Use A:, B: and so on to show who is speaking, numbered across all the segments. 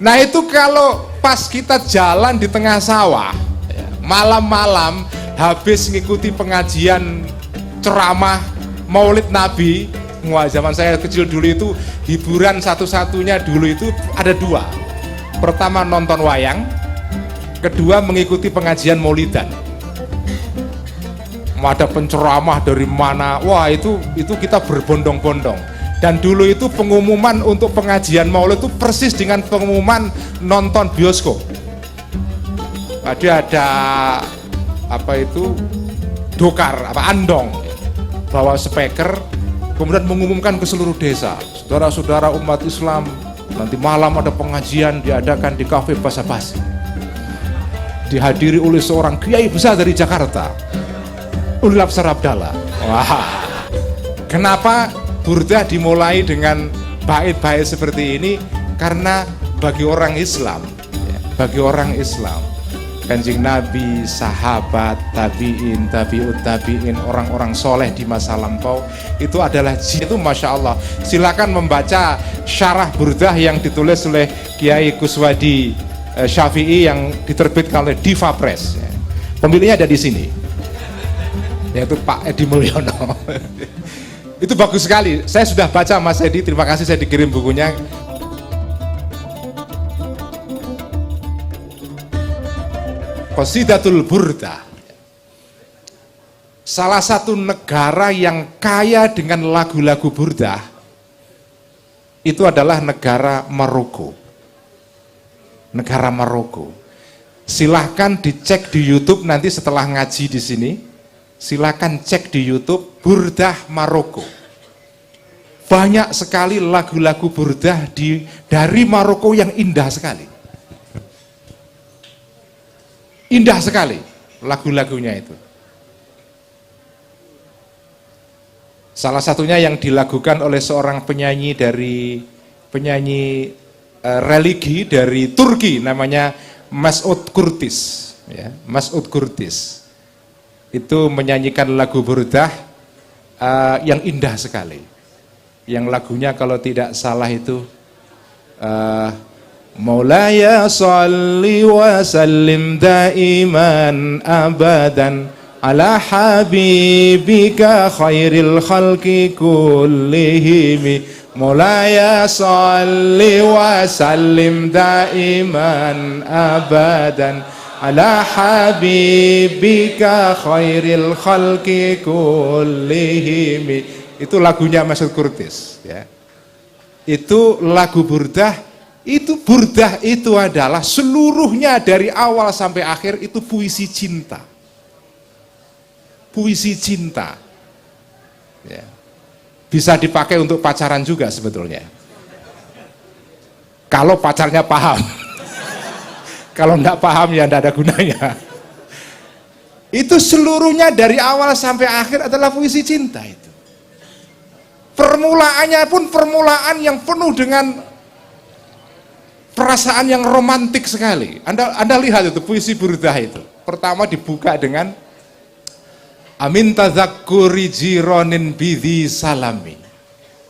A: Nah itu kalau pas kita jalan di tengah sawah, malam-malam habis ngikuti pengajian ceramah Maulid Nabi. Wah, zaman saya kecil dulu itu hiburan satu-satunya dulu itu ada dua. Pertama nonton wayang, kedua mengikuti pengajian Maulidan. Ada penceramah dari mana, wah itu kita berbondong-bondong. Dan dulu itu pengumuman untuk pengajian Maulid itu persis dengan pengumuman nonton bioskop. Ada apa itu dokar, andong, bawa speaker, kemudian mengumumkan ke seluruh desa, saudara-saudara umat Islam, nanti malam ada pengajian diadakan di kafe Basa-Basi, dihadiri oleh seorang kiai besar dari Jakarta, Ulil Absar Abdallah. Wah, kenapa burdah dimulai dengan bait-bait seperti ini? Karena bagi orang Islam, bagi orang Islam, Kanjeng Nabi, sahabat, tabi'in, tabi'ut tabi'in, orang-orang soleh di masa lampau itu adalah itu, Masya Allah. Silakan membaca syarah burdah yang ditulis oleh Kiai Kuswadi Syafi'i yang diterbitkan oleh Diva Press. Pemiliknya ada di sini, yaitu Pak Edi Mulyono. Itu bagus sekali. Saya sudah baca, Mas Edi, terima kasih, saya dikirim bukunya. Qasidatul Burdah. Salah satu negara yang kaya dengan lagu-lagu burdah itu adalah negara Maroko. Negara Maroko. Silahkan dicek di YouTube nanti setelah ngaji di sini. Silahkan cek di YouTube burdah Maroko. Banyak sekali lagu-lagu burdah dari Maroko yang indah sekali. Indah sekali lagu-lagunya itu. Salah satunya yang dilakukan oleh seorang penyanyi religi dari Turki, namanya Mesut Kurtis, ya, Mesut Kurtis. Itu menyanyikan lagu burdah yang indah sekali. Yang lagunya kalau tidak salah itu Maulaya salli wa sallim daiman abadan ala habibika khairil khalqi kullihim. Maulaya salli wa sallim daiman abadan ala habibika khairil khalqi kullihim. Itu lagunya Mesut Kurtis, ya. Itu lagu burdah. Itu burdah itu adalah seluruhnya dari awal sampai akhir itu puisi cinta. Puisi cinta, ya. Bisa dipakai untuk pacaran juga sebetulnya, kalau pacarnya paham. Kalau enggak paham ya enggak ada gunanya. Itu seluruhnya dari awal sampai akhir adalah puisi cinta itu. Permulaannya pun permulaan yang penuh dengan perasaan yang romantik sekali. Anda lihat itu puisi burdah itu. Pertama dibuka dengan Amin tadzakkuri jironin bidhi salami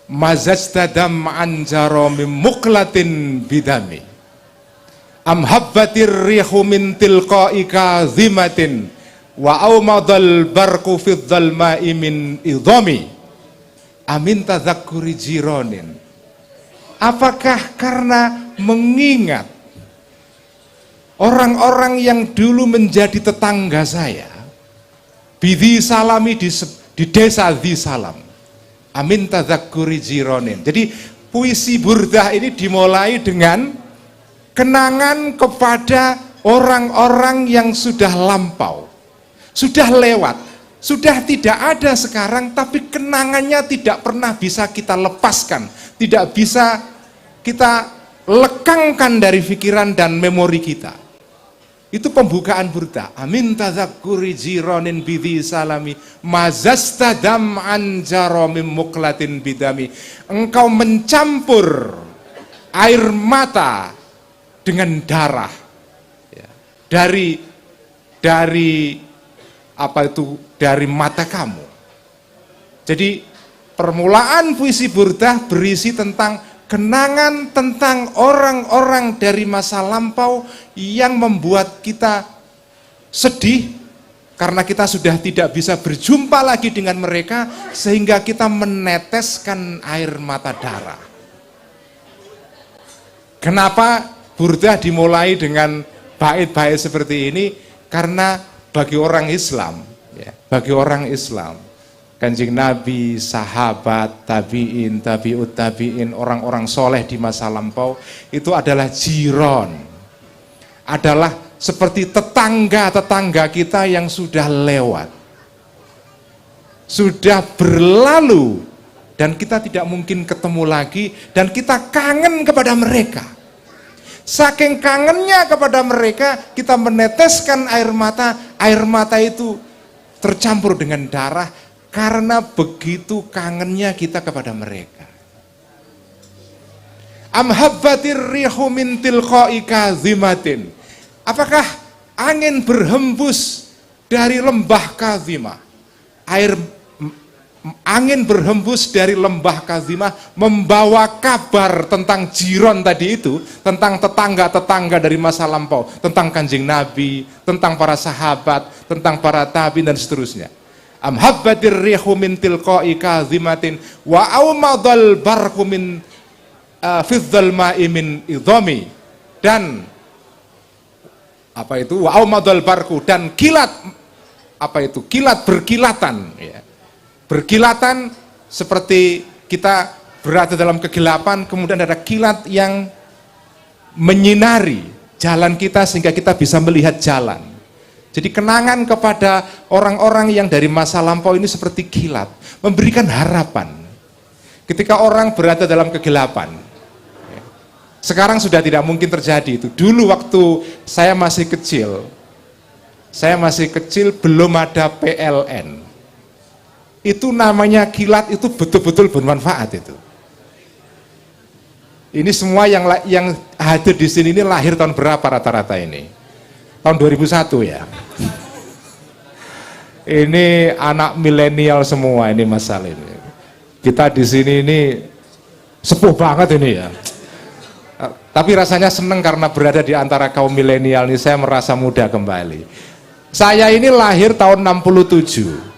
A: mazajtadam anjaromim muklatin bidami amhabbatir rihu min tilqaika zimatin wa aumadal barku fid dhalma'i min idhami. Amin tadzakkuri jironin, apakah karena mengingat orang-orang yang dulu menjadi tetangga saya, bidhi salami, di desa Dhi Salam. Amin tadzakkuri jironin. Jadi puisi burdah ini dimulai dengan kenangan kepada orang-orang yang sudah lampau, sudah lewat, sudah tidak ada sekarang, tapi kenangannya tidak pernah bisa kita lepaskan, tidak bisa kita lekangkan dari pikiran dan memori kita. Itu pembukaan burdah. Amin tadzakkuri jironin bidhi salami mazastadam anjaromim muklatin bidami. Engkau mencampur air mata dengan darah, ya, dari apa itu, dari mata kamu. Jadi permulaan puisi burdah berisi tentang kenangan tentang orang-orang dari masa lampau yang membuat kita sedih karena kita sudah tidak bisa berjumpa lagi dengan mereka, sehingga kita meneteskan air mata darah. Kenapa burdah dimulai dengan bait-bait seperti ini? Karena bagi orang Islam, ya, bagi orang Islam, Kanjeng Nabi, sahabat, tabi'in, tabi'ut tabi'in, orang-orang soleh di masa lampau itu adalah jiron, adalah seperti tetangga-tetangga kita yang sudah lewat, sudah berlalu, dan kita tidak mungkin ketemu lagi, dan kita kangen kepada mereka. Saking kangennya kepada mereka, kita meneteskan air mata itu tercampur dengan darah, karena begitu kangennya kita kepada mereka. Amhabbatir rihu min tilqa'i kazimatin. Apakah angin berhembus dari lembah Kazimah? Angin berhembus dari lembah Kazimah membawa kabar tentang jiron tadi itu, tentang tetangga-tetangga dari masa lampau, tentang Kanjeng Nabi, tentang para sahabat, tentang para tabi'in dan seterusnya. Amhabbatir rihu min tilqa'i kazimatin wa aumadal barqu min fidzal ma'i min idhami. Dan apa itu? Wa aumadal barqu, dan kilat, apa itu? Kilat berkilatan, ya. Berkilatan seperti kita berada dalam kegelapan, kemudian ada kilat yang menyinari jalan kita sehingga kita bisa melihat jalan. Jadi kenangan kepada orang-orang yang dari masa lampau ini seperti kilat, memberikan harapan ketika orang berada dalam kegelapan. Sekarang sudah tidak mungkin terjadi itu. Dulu waktu saya masih kecil belum ada PLN. Itu namanya kilat, itu betul-betul bermanfaat itu. Ini semua yang hadir di sini ini lahir tahun berapa rata-rata ini? Tahun 2001 ya. Ini anak milenial semua ini Mas Salim. Kita di sini ini sepuh banget ini ya. Tapi rasanya seneng karena berada di antara kaum milenial ini, saya merasa muda kembali. Saya ini lahir tahun 67.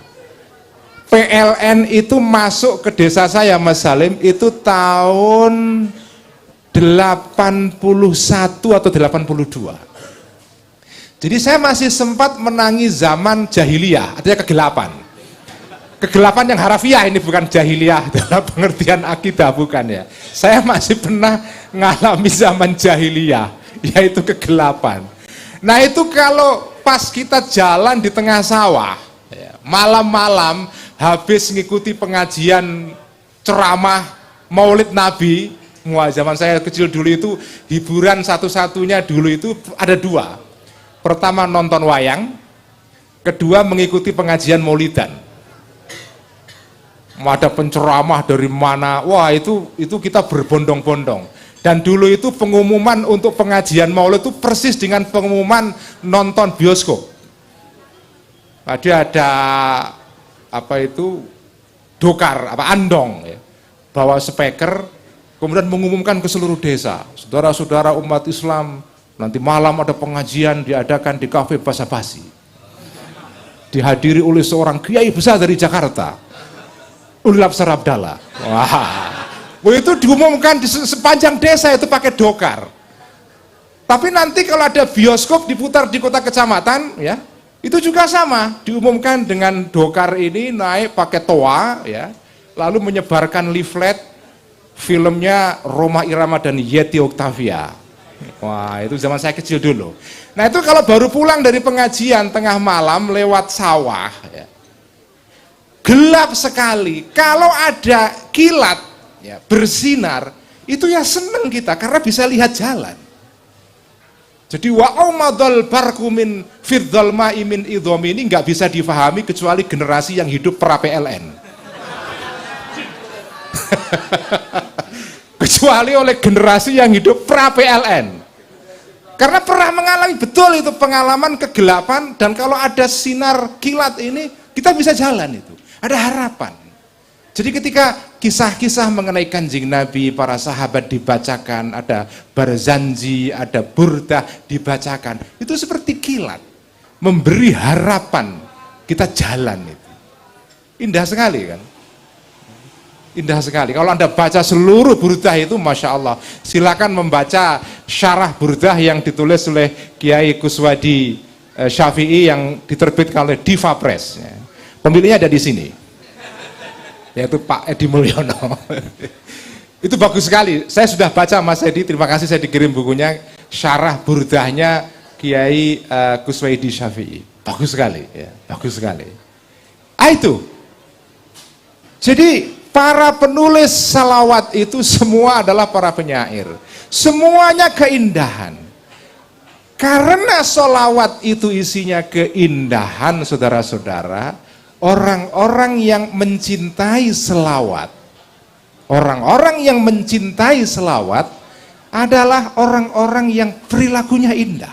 A: PLN itu masuk ke desa saya Mas Salim itu tahun 81 atau 82. Jadi saya masih sempat menangi zaman jahiliyah, artinya kegelapan. Kegelapan yang harafiah ini, bukan jahiliyah dalam pengertian akidah, bukan ya. Saya masih pernah mengalami zaman jahiliyah, yaitu kegelapan. Nah itu kalau pas kita jalan di tengah sawah, malam-malam habis ngikuti pengajian ceramah Maulid Nabi, zaman saya kecil dulu itu hiburan satu-satunya dulu itu ada dua. Pertama nonton wayang, kedua mengikuti pengajian maulidan. Ada penceramah dari mana, wah itu kita berbondong-bondong. Dan dulu itu pengumuman untuk pengajian maulid itu persis dengan pengumuman nonton bioskop. Tadi ada apa itu dokar, andong, ya. Bawa speaker, kemudian mengumumkan ke seluruh desa, saudara-saudara umat Islam, nanti malam ada pengajian diadakan di kafe Basa-Basi, dihadiri oleh seorang kiai besar dari Jakarta, Ulil Absar Abdallah. Wah, itu diumumkan di sepanjang desa itu pakai dokar. Tapi nanti kalau ada bioskop diputar di kota kecamatan, ya itu juga sama, diumumkan dengan dokar ini naik pakai toa, ya, lalu menyebarkan leaflet filmnya Roma Irama dan Yeti Octavia. Wah, itu zaman saya kecil dulu. Nah itu kalau baru pulang dari pengajian tengah malam lewat sawah, ya, gelap sekali. Kalau ada kilat, ya, bersinar, itu ya seneng kita karena bisa lihat jalan. Jadi wa'aumadul barqu min fidzal ma'i min idhami ini nggak bisa difahami kecuali generasi yang hidup pra PLN. Kecuali oleh generasi yang hidup pra PLN. Karena pernah mengalami betul itu pengalaman kegelapan, dan kalau ada sinar kilat ini kita bisa jalan itu. Ada harapan. Jadi ketika kisah-kisah mengenai Kanjeng Nabi, para sahabat dibacakan, ada Barzanji, ada Burdah dibacakan. Itu seperti kilat, memberi harapan kita jalan itu. Indah sekali kan? Indah sekali. Kalau Anda baca seluruh Burdah itu, Masya Allah. Silakan membaca syarah Burdah yang ditulis oleh Kiai Kuswadi Syafi'i yang diterbitkan oleh Diva Press. Pemiliknya ada di sini, yaitu Pak Edi Mulyono. Itu bagus sekali. Saya sudah baca, Mas Edi, terima kasih, saya dikirim bukunya, syarah Burdahnya Kiai Kuswadi Syafi'i. Bagus sekali, ya, bagus sekali. Itu. Jadi para penulis salawat itu semua adalah para penyair. Semuanya keindahan. Karena salawat itu isinya keindahan, saudara-saudara, orang-orang yang mencintai selawat, orang-orang yang mencintai selawat adalah orang-orang yang perilakunya indah.